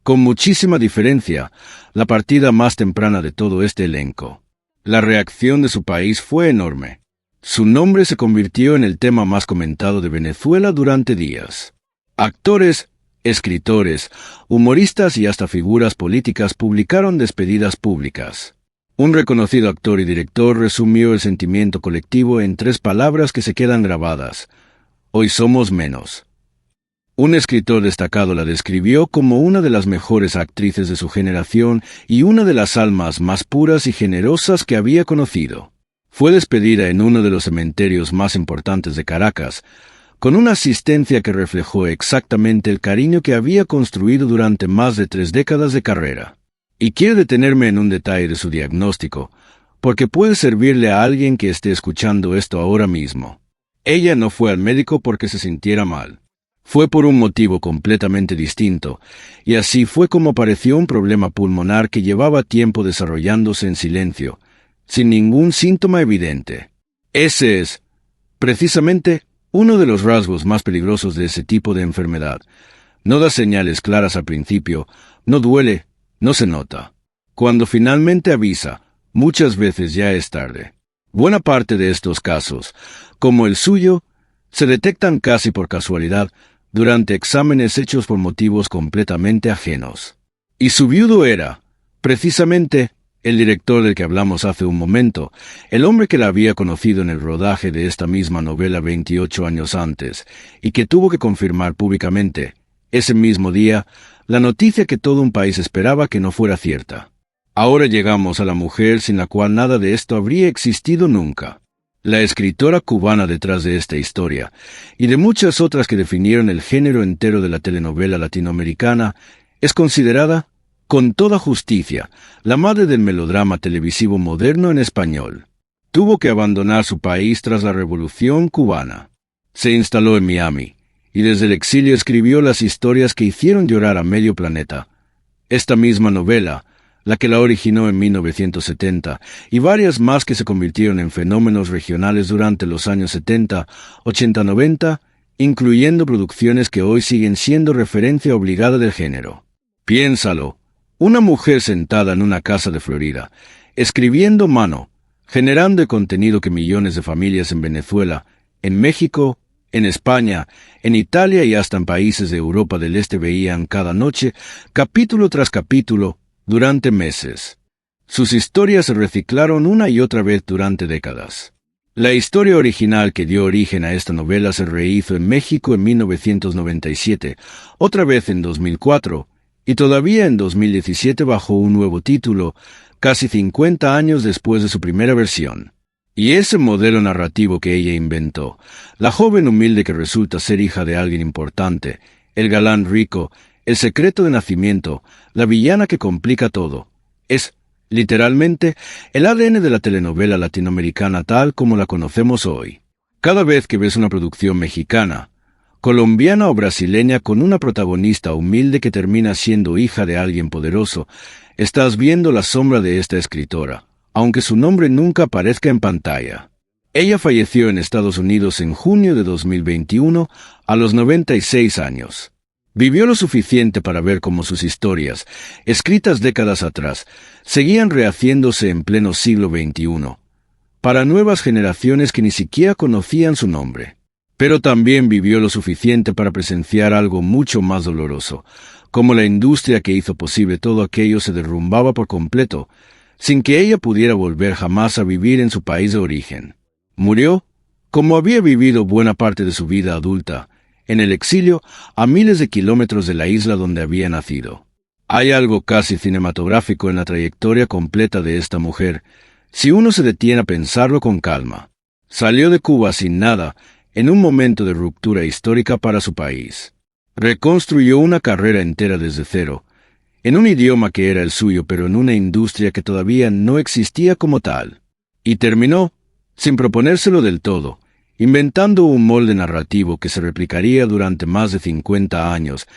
con muchísima diferencia, la partida más temprana de todo este elenco. La reacción de su país fue enorme. Su nombre se convirtió en el tema más comentado de Venezuela durante días. Actores, escritores, humoristas y hasta figuras políticas publicaron despedidas públicas. Un reconocido actor y director resumió el sentimiento colectivo en 3 palabras que se quedan grabadas: hoy somos menos. Un escritor destacado la describió como una de las mejores actrices de su generación y una de las almas más puras y generosas que había conocido. Fue despedida en uno de los cementerios más importantes de Caracas, con una asistencia que reflejó exactamente el cariño que había construido durante más de 3 décadas de carrera. Y quiero detenerme en un detalle de su diagnóstico, porque puede servirle a alguien que esté escuchando esto ahora mismo. Ella no fue al médico porque se sintiera mal. Fue por un motivo completamente distinto, y así fue como apareció un problema pulmonar que llevaba tiempo desarrollándose en silencio, sin ningún síntoma evidente. Ese es, precisamente, uno de los rasgos más peligrosos de ese tipo de enfermedad. No da señales claras al principio, no duele, no se nota. Cuando finalmente avisa, muchas veces ya es tarde. Buena parte de estos casos, como el suyo, se detectan casi por casualidad durante exámenes hechos por motivos completamente ajenos. Y su viudo era, precisamente, el director del que hablamos hace un momento, el hombre que la había conocido en el rodaje de esta misma novela 28 años antes, y que tuvo que confirmar públicamente, ese mismo día, la noticia que todo un país esperaba que no fuera cierta. Ahora llegamos a la mujer sin la cual nada de esto habría existido nunca. La escritora cubana detrás de esta historia, y de muchas otras que definieron el género entero de la telenovela latinoamericana, es considerada, con toda justicia, la madre del melodrama televisivo moderno en español. Tuvo que abandonar su país tras la Revolución cubana. Se instaló en Miami, y desde el exilio escribió las historias que hicieron llorar a medio planeta. Esta misma novela, la que la originó en 1970, y varias más que se convirtieron en fenómenos regionales durante los años 70, 80, 90, incluyendo producciones que hoy siguen siendo referencia obligada del género. Piénsalo. Una mujer sentada en una casa de Florida, escribiendo mano, generando el contenido que millones de familias en Venezuela, en México, en España, en Italia y hasta en países de Europa del Este veían cada noche, capítulo tras capítulo, durante meses. Sus historias se reciclaron una y otra vez durante décadas. La historia original que dio origen a esta novela se rehizo en México en 1997, otra vez en 2004, y todavía en 2017 bajo un nuevo título, casi 50 años después de su primera versión. Y ese modelo narrativo que ella inventó, la joven humilde que resulta ser hija de alguien importante, el galán rico, el secreto de nacimiento, la villana que complica todo, es, literalmente, el ADN de la telenovela latinoamericana tal como la conocemos hoy. Cada vez que ves una producción mexicana, colombiana o brasileña con una protagonista humilde que termina siendo hija de alguien poderoso, estás viendo la sombra de esta escritora, aunque su nombre nunca aparezca en pantalla. Ella falleció en Estados Unidos en junio de 2021 a los 96 años. Vivió lo suficiente para ver cómo sus historias, escritas décadas atrás, seguían rehaciéndose en pleno siglo XXI, para nuevas generaciones que ni siquiera conocían su nombre. Pero también vivió lo suficiente para presenciar algo mucho más doloroso, como la industria que hizo posible todo aquello se derrumbaba por completo, sin que ella pudiera volver jamás a vivir en su país de origen. Murió, como había vivido buena parte de su vida adulta, en el exilio, a miles de kilómetros de la isla donde había nacido. Hay algo casi cinematográfico en la trayectoria completa de esta mujer, si uno se detiene a pensarlo con calma. Salió de Cuba sin nada, en un momento de ruptura histórica para su país. Reconstruyó una carrera entera desde cero, en un idioma que era el suyo pero en una industria que todavía no existía como tal. Y terminó, sin proponérselo del todo, inventando un molde narrativo que se replicaría durante más de 50 años,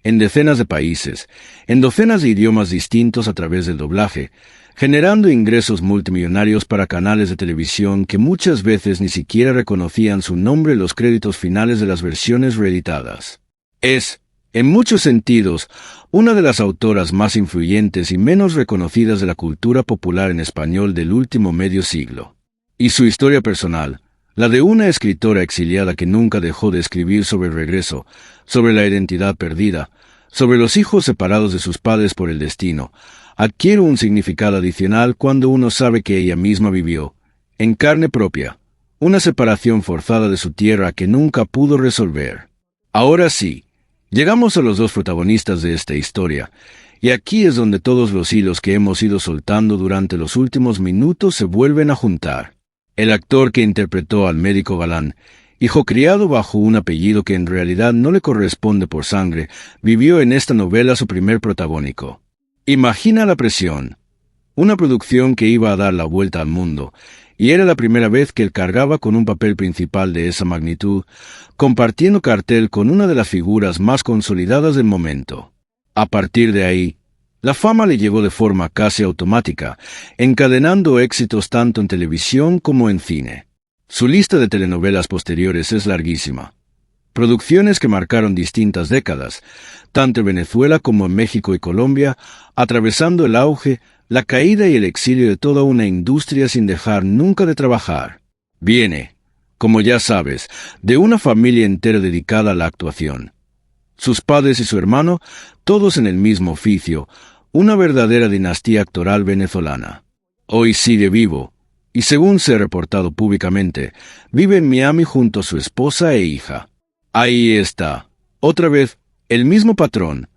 en decenas de países, en docenas de idiomas distintos a través del doblaje, generando ingresos multimillonarios para canales de televisión que muchas veces ni siquiera reconocían su nombre en los créditos finales de las versiones reeditadas. Es, En muchos sentidos, una de las autoras más influyentes y menos reconocidas de la cultura popular en español del último medio siglo. Y su historia personal, la de una escritora exiliada que nunca dejó de escribir sobre el regreso, sobre la identidad perdida, sobre los hijos separados de sus padres por el destino, adquiere un significado adicional cuando uno sabe que ella misma vivió, en carne propia, una separación forzada de su tierra que nunca pudo resolver. Ahora sí, llegamos a los dos protagonistas de esta historia, y aquí es donde todos los hilos que hemos ido soltando durante los últimos minutos se vuelven a juntar. El actor que interpretó al médico galán, hijo criado bajo un apellido que en realidad no le corresponde por sangre, vivió en esta novela su primer protagónico. Imagina la presión. Una producción que iba a dar la vuelta al mundo, y era la primera vez que él cargaba con un papel principal de esa magnitud, compartiendo cartel con una de las figuras más consolidadas del momento. A partir de ahí, la fama le llegó de forma casi automática, encadenando éxitos tanto en televisión como en cine. Su lista de telenovelas posteriores es larguísima. Producciones que marcaron distintas décadas, tanto en Venezuela como en México y Colombia, atravesando el auge, la caída y el exilio de toda una industria sin dejar nunca de trabajar. Viene, como ya sabes, de una familia entera dedicada a la actuación. Sus padres y su hermano, todos en el mismo oficio, una verdadera dinastía actoral venezolana. Hoy sigue vivo, y según se ha reportado públicamente, vive en Miami junto a su esposa e hija. Ahí está, otra vez, el mismo patrón,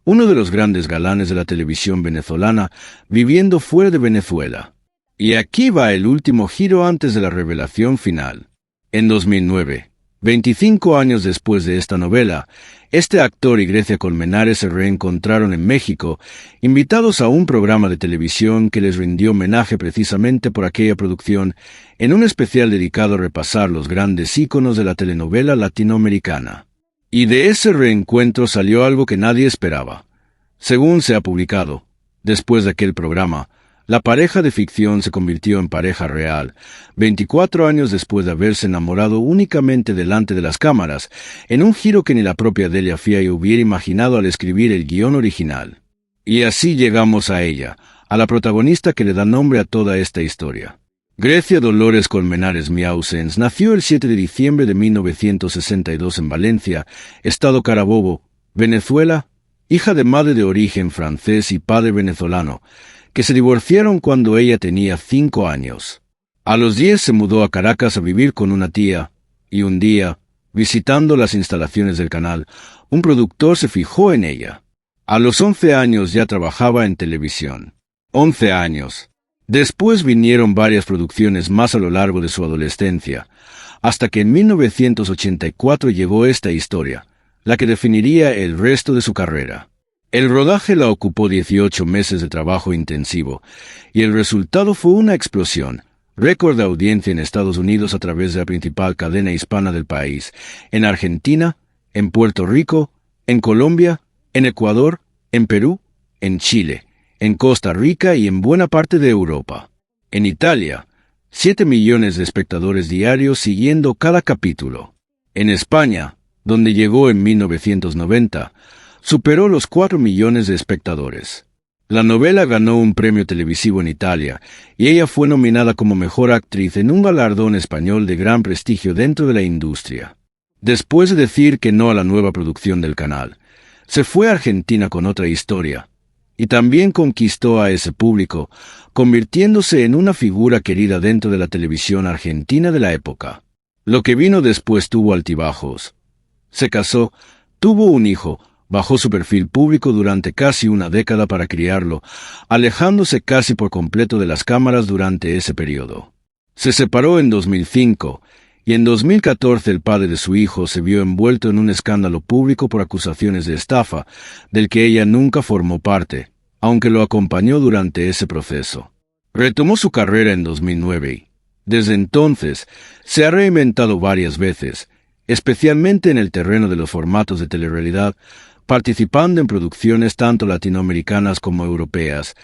uno de los grandes galanes de la televisión venezolana, viviendo fuera de Venezuela. Y aquí va el último giro antes de la revelación final. En 2009, 25 años después de esta novela, este actor y Grecia Colmenares se reencontraron en México, invitados a un programa de televisión que les rindió homenaje precisamente por aquella producción, en un especial dedicado a repasar los grandes íconos de la telenovela latinoamericana. Y de ese reencuentro salió algo que nadie esperaba. Según se ha publicado, después de aquel programa, la pareja de ficción se convirtió en pareja real, 24 años después de haberse enamorado únicamente delante de las cámaras, en un giro que ni la propia Delia Fiay hubiera imaginado al escribir el guión original. Y así llegamos a ella, a la protagonista que le da nombre a toda esta historia. Grecia Dolores Colmenares Miausens nació el 7 de diciembre de 1962 en Valencia, Estado Carabobo, Venezuela, hija de madre de origen francés y padre venezolano, que se divorciaron cuando ella tenía 5 años. A los 10 se mudó a Caracas a vivir con una tía, y un día, visitando las instalaciones del canal, un productor se fijó en ella. A los 11 años ya trabajaba en televisión. 11 años. Después vinieron varias producciones más a lo largo de su adolescencia, hasta que en 1984 llegó esta historia, la que definiría el resto de su carrera. El rodaje la ocupó 18 meses de trabajo intensivo, y el resultado fue una explosión, récord de audiencia en Estados Unidos a través de la principal cadena hispana del país, en Argentina, en Puerto Rico, en Colombia, en Ecuador, en Perú, en Chile, en Costa Rica y en buena parte de Europa. En Italia, 7 millones de espectadores diarios siguiendo cada capítulo. En España, donde llegó en 1990, superó los 4 millones de espectadores. La novela ganó un premio televisivo en Italia, y ella fue nominada como mejor actriz en un galardón español de gran prestigio dentro de la industria. Después de decir que no a la nueva producción del canal, se fue a Argentina con otra historia, y también conquistó a ese público, convirtiéndose en una figura querida dentro de la televisión argentina de la época. Lo que vino después tuvo altibajos. Se casó, tuvo un hijo, bajó su perfil público durante casi una década para criarlo, alejándose casi por completo de las cámaras durante ese periodo. Se separó en 2005, y en 2014 el padre de su hijo se vio envuelto en un escándalo público por acusaciones de estafa, del que ella nunca formó parte, aunque lo acompañó durante ese proceso. Retomó su carrera en 2009 y, desde entonces, se ha reinventado varias veces, especialmente en el terreno de los formatos de telerrealidad, participando en producciones tanto latinoamericanas como europeas,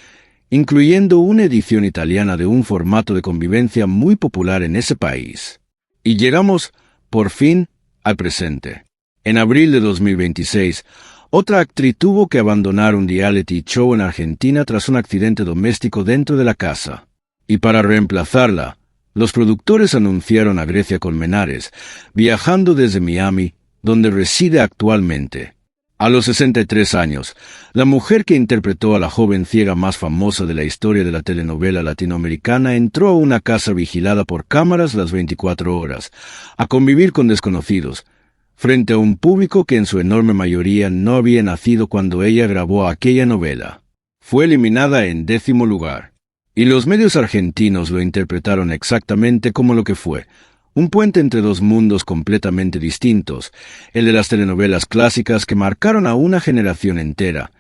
incluyendo una edición italiana de un formato de convivencia muy popular en ese país. Y llegamos, por fin, al presente. En abril de 2026, Otra actriz tuvo que abandonar un reality show en Argentina tras un accidente doméstico dentro de la casa. Y para reemplazarla, los productores anunciaron a Grecia Colmenares, viajando desde Miami, donde reside actualmente. A los 63 años, la mujer que interpretó a la joven ciega más famosa de la historia de la telenovela latinoamericana entró a una casa vigilada por cámaras las 24 horas, a convivir con desconocidos, frente a un público que en su enorme mayoría no había nacido cuando ella grabó aquella novela. Fue eliminada en 10º lugar. Y los medios argentinos lo interpretaron exactamente como lo que fue: un puente entre dos mundos completamente distintos, el de las telenovelas clásicas que marcaron a una generación entera,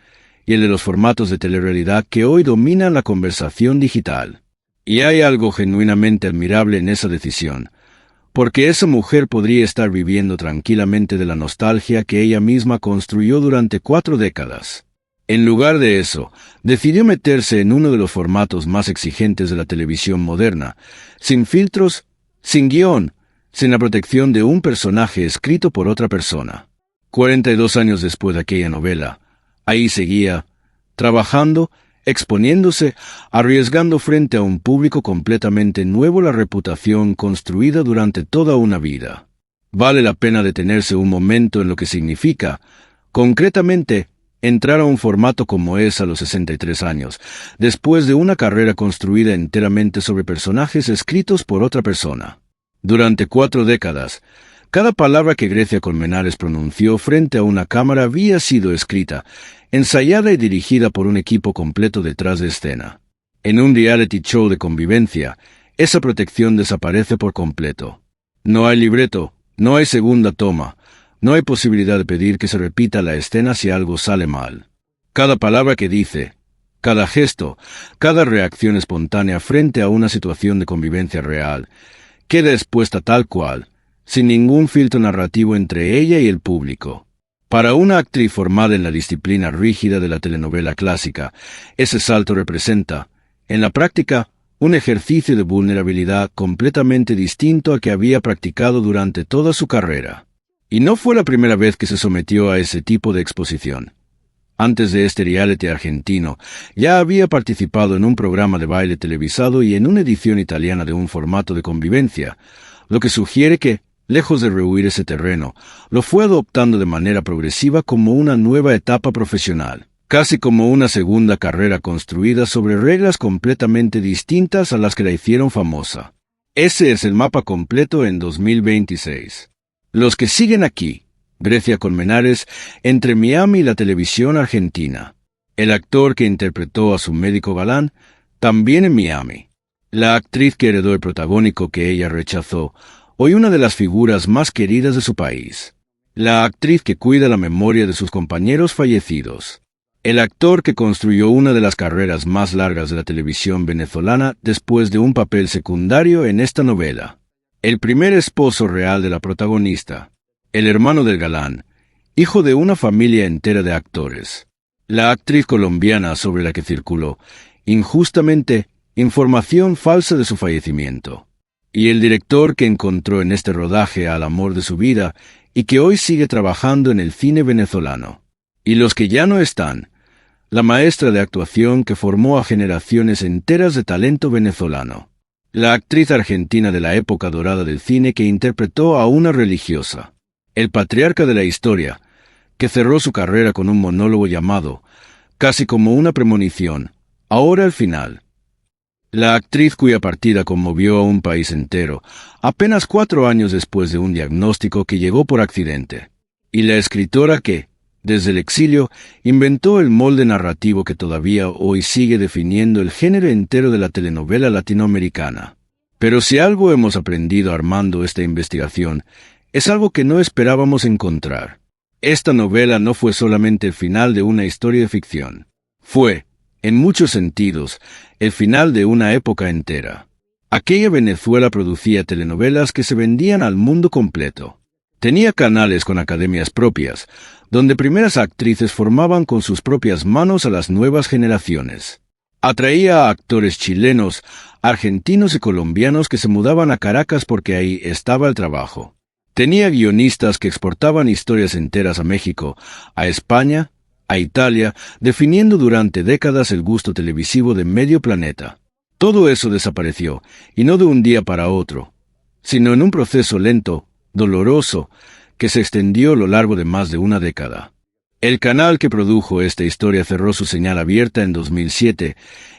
y el de los formatos de telerrealidad que hoy dominan la conversación digital. Y hay algo genuinamente admirable en esa decisión, porque esa mujer podría estar viviendo tranquilamente de la nostalgia que ella misma construyó durante 4 décadas. En lugar de eso, decidió meterse en uno de los formatos más exigentes de la televisión moderna, sin filtros, sin guión, sin la protección de un personaje escrito por otra persona. 42 años después de aquella novela, ahí seguía, trabajando, exponiéndose, arriesgando frente a un público completamente nuevo la reputación construida durante toda una vida. Vale la pena detenerse un momento en lo que significa, concretamente, entrar a un formato como es a los 63 años, después de una carrera construida enteramente sobre personajes escritos por otra persona. Durante 4 décadas, cada palabra que Grecia Colmenares pronunció frente a una cámara había sido escrita, ensayada y dirigida por un equipo completo detrás de escena. En un reality show de convivencia, esa protección desaparece por completo. No hay libreto, no hay segunda toma, no hay posibilidad de pedir que se repita la escena si algo sale mal. Cada palabra que dice, cada gesto, cada reacción espontánea frente a una situación de convivencia real, queda expuesta tal cual, sin ningún filtro narrativo entre ella y el público. Para una actriz formada en la disciplina rígida de la telenovela clásica, ese salto representa, en la práctica, un ejercicio de vulnerabilidad completamente distinto al que había practicado durante toda su carrera. Y no fue la primera vez que se sometió a ese tipo de exposición. Antes de este reality argentino, ya había participado en un programa de baile televisado y en una edición italiana de un formato de convivencia, lo que sugiere que, lejos de rehuir ese terreno, lo fue adoptando de manera progresiva como una nueva etapa profesional, casi como una segunda carrera construida sobre reglas completamente distintas a las que la hicieron famosa. Ese es el mapa completo en 2026. Los que siguen aquí: Grecia Colmenares, entre Miami y la televisión argentina. El actor que interpretó a su médico galán, también en Miami. La actriz que heredó el protagónico que ella rechazó, hoy una de las figuras más queridas de su país. La actriz que cuida la memoria de sus compañeros fallecidos. El actor que construyó una de las carreras más largas de la televisión venezolana después de un papel secundario en esta novela. El primer esposo real de la protagonista, el hermano del galán, hijo de una familia entera de actores. La actriz colombiana sobre la que circuló, injustamente, información falsa de su fallecimiento. Y el director que encontró en este rodaje al amor de su vida y que hoy sigue trabajando en el cine venezolano. Y los que ya no están, la maestra de actuación que formó a generaciones enteras de talento venezolano. La actriz argentina de la época dorada del cine que interpretó a una religiosa. El patriarca de la historia, que cerró su carrera con un monólogo llamado, casi como una premonición, ahora el final. La actriz cuya partida conmovió a un país entero, apenas 4 años después de un diagnóstico que llegó por accidente. Y la escritora que, desde el exilio, inventó el molde narrativo que todavía hoy sigue definiendo el género entero de la telenovela latinoamericana. Pero si algo hemos aprendido armando esta investigación, es algo que no esperábamos encontrar. Esta novela no fue solamente el final de una historia de ficción. Fue, en muchos sentidos, el final de una época entera. Aquella Venezuela producía telenovelas que se vendían al mundo completo. Tenía canales con academias propias, donde primeras actrices formaban con sus propias manos a las nuevas generaciones. Atraía a actores chilenos, argentinos y colombianos que se mudaban a Caracas porque ahí estaba el trabajo. Tenía guionistas que exportaban historias enteras a México, a España, a Italia, definiendo durante décadas el gusto televisivo de medio planeta. Todo eso desapareció, y no de un día para otro, sino en un proceso lento, doloroso, que se extendió a lo largo de más de una década. El canal que produjo esta historia cerró su señal abierta en 2007,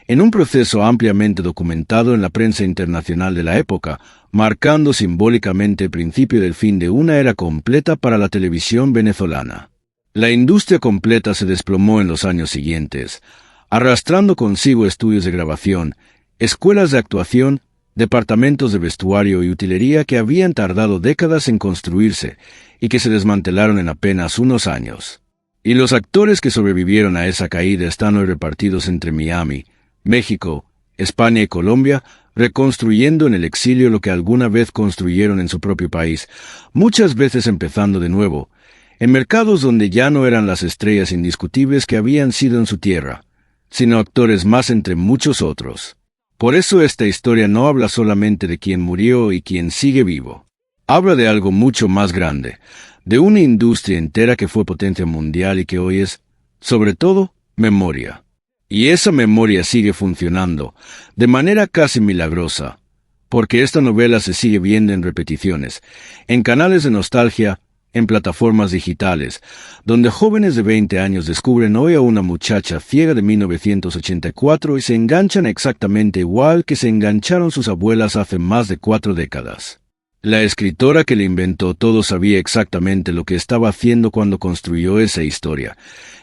en un proceso ampliamente documentado en la prensa internacional de la época, marcando simbólicamente el principio del fin de una era completa para la televisión venezolana. La industria completa se desplomó en los años siguientes, arrastrando consigo estudios de grabación, escuelas de actuación, departamentos de vestuario y utilería que habían tardado décadas en construirse y que se desmantelaron en apenas unos años. Y los actores que sobrevivieron a esa caída están hoy repartidos entre Miami, México, España y Colombia, reconstruyendo en el exilio lo que alguna vez construyeron en su propio país, muchas veces empezando de nuevo, en mercados donde ya no eran las estrellas indiscutibles que habían sido en su tierra, sino actores más entre muchos otros. Por eso esta historia no habla solamente de quien murió y quien sigue vivo. Habla de algo mucho más grande, de una industria entera que fue potencia mundial y que hoy es, sobre todo, memoria. Y esa memoria sigue funcionando, de manera casi milagrosa, porque esta novela se sigue viendo en repeticiones, en canales de nostalgia, en plataformas digitales, donde jóvenes de 20 años descubren hoy a una muchacha ciega de 1984 y se enganchan exactamente igual que se engancharon sus abuelas hace más de 4 décadas. La escritora que le inventó todo sabía exactamente lo que estaba haciendo cuando construyó esa historia,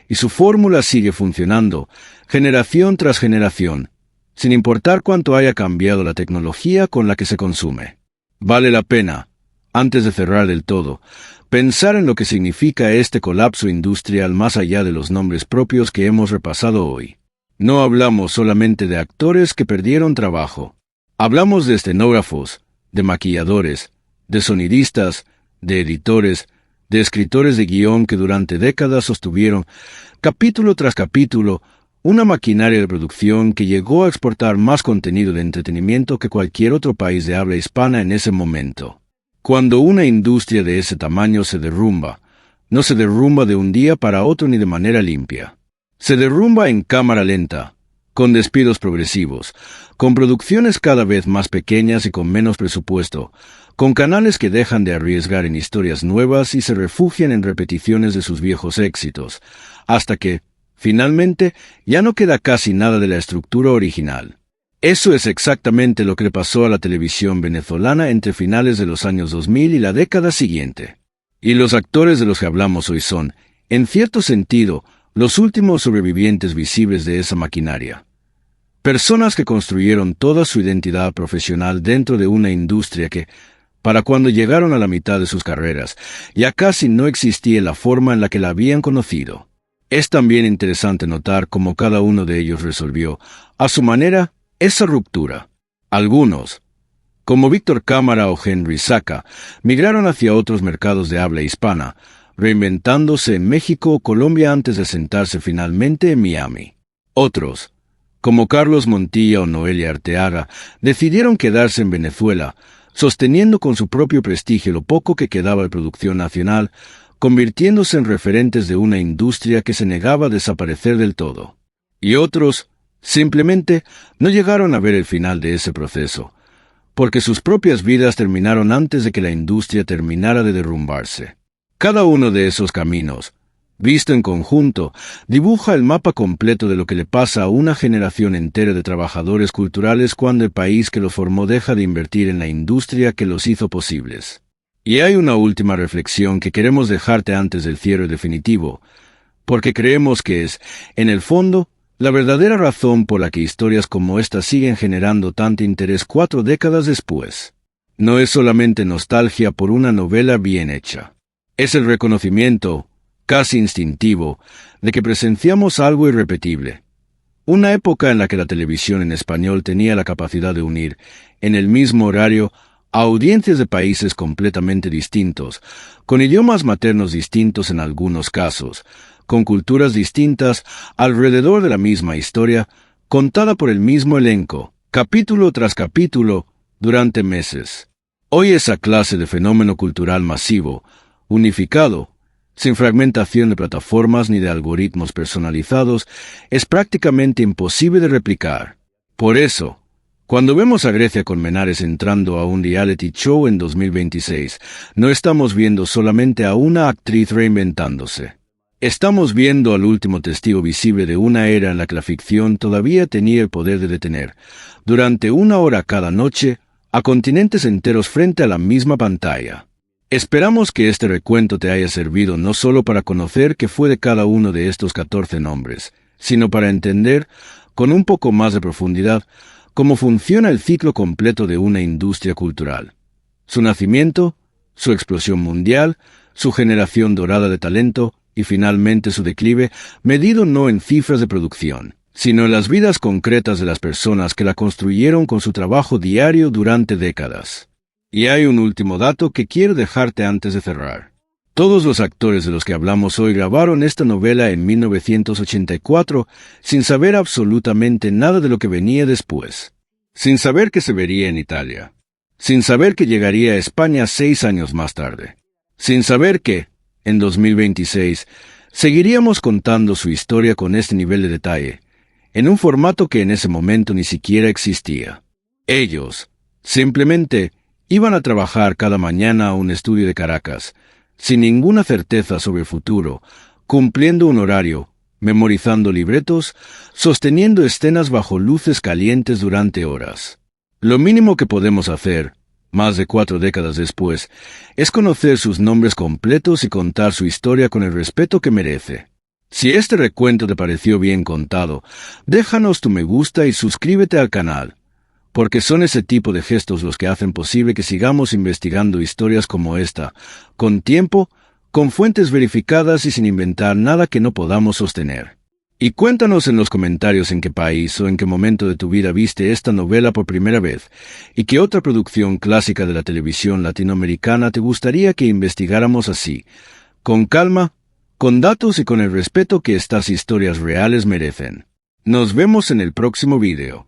y su fórmula sigue funcionando, generación tras generación, sin importar cuánto haya cambiado la tecnología con la que se consume. Vale la pena, antes de cerrar del todo, pensar en lo que significa este colapso industrial más allá de los nombres propios que hemos repasado hoy. No hablamos solamente de actores que perdieron trabajo. Hablamos de escenógrafos, de maquilladores, de sonidistas, de editores, de escritores de guión que durante décadas sostuvieron, capítulo tras capítulo, una maquinaria de producción que llegó a exportar más contenido de entretenimiento que cualquier otro país de habla hispana en ese momento. Cuando una industria de ese tamaño se derrumba, no se derrumba de un día para otro ni de manera limpia. Se derrumba en cámara lenta, con despidos progresivos, con producciones cada vez más pequeñas y con menos presupuesto, con canales que dejan de arriesgar en historias nuevas y se refugian en repeticiones de sus viejos éxitos, hasta que, finalmente, ya no queda casi nada de la estructura original. Eso es exactamente lo que le pasó a la televisión venezolana entre finales de los años 2000 y la década siguiente. Y los actores de los que hablamos hoy son, en cierto sentido, los últimos sobrevivientes visibles de esa maquinaria. Personas que construyeron toda su identidad profesional dentro de una industria que, para cuando llegaron a la mitad de sus carreras, ya casi no existía la forma en la que la habían conocido. Es también interesante notar cómo cada uno de ellos resolvió, a su manera, esa ruptura. Algunos, como Víctor Cámara o Henry Saca, migraron hacia otros mercados de habla hispana, reinventándose en México o Colombia antes de sentarse finalmente en Miami. Otros, como Carlos Montilla o Noelia Arteaga, decidieron quedarse en Venezuela, sosteniendo con su propio prestigio lo poco que quedaba de producción nacional, convirtiéndose en referentes de una industria que se negaba a desaparecer del todo. Y otros, simplemente, no llegaron a ver el final de ese proceso, porque sus propias vidas terminaron antes de que la industria terminara de derrumbarse. Cada uno de esos caminos, visto en conjunto, dibuja el mapa completo de lo que le pasa a una generación entera de trabajadores culturales cuando el país que los formó deja de invertir en la industria que los hizo posibles. Y hay una última reflexión que queremos dejarte antes del cierre definitivo, porque creemos que es, en el fondo, la verdadera razón por la que historias como esta siguen generando tanto interés 4 décadas después. No es solamente nostalgia por una novela bien hecha. Es el reconocimiento, casi instintivo, de que presenciamos algo irrepetible. Una época en la que la televisión en español tenía la capacidad de unir, en el mismo horario, a audiencias de países completamente distintos, con idiomas maternos distintos en algunos casos, con culturas distintas, alrededor de la misma historia, contada por el mismo elenco, capítulo tras capítulo, durante meses. Hoy esa clase de fenómeno cultural masivo, unificado, sin fragmentación de plataformas ni de algoritmos personalizados, es prácticamente imposible de replicar. Por eso, cuando vemos a Grecia Colmenares entrando a un reality show en 2026, no estamos viendo solamente a una actriz reinventándose. Estamos viendo al último testigo visible de una era en la que la ficción todavía tenía el poder de detener, durante 1 hora cada noche, a continentes enteros frente a la misma pantalla. Esperamos que este recuento te haya servido no solo para conocer qué fue de cada uno de estos 14 nombres, sino para entender, con un poco más de profundidad, cómo funciona el ciclo completo de una industria cultural. Su nacimiento, su explosión mundial, su generación dorada de talento y finalmente su declive, medido no en cifras de producción, sino en las vidas concretas de las personas que la construyeron con su trabajo diario durante décadas. Y hay un último dato que quiero dejarte antes de cerrar. Todos los actores de los que hablamos hoy grabaron esta novela en 1984 sin saber absolutamente nada de lo que venía después. Sin saber que se vería en Italia. Sin saber que llegaría a España 6 años más tarde. Sin saber que, en 2026, seguiríamos contando su historia con este nivel de detalle, en un formato que en ese momento ni siquiera existía. Ellos, simplemente, iban a trabajar cada mañana a un estudio de Caracas, sin ninguna certeza sobre el futuro, cumpliendo un horario, memorizando libretos, sosteniendo escenas bajo luces calientes durante horas. Lo mínimo que podemos hacer, más de 4 décadas después, es conocer sus nombres completos y contar su historia con el respeto que merece. Si este recuento te pareció bien contado, déjanos tu me gusta y suscríbete al canal, porque son ese tipo de gestos los que hacen posible que sigamos investigando historias como esta, con tiempo, con fuentes verificadas y sin inventar nada que no podamos sostener. Y cuéntanos en los comentarios en qué país o en qué momento de tu vida viste esta novela por primera vez, y qué otra producción clásica de la televisión latinoamericana te gustaría que investigáramos así, con calma, con datos y con el respeto que estas historias reales merecen. Nos vemos en el próximo video.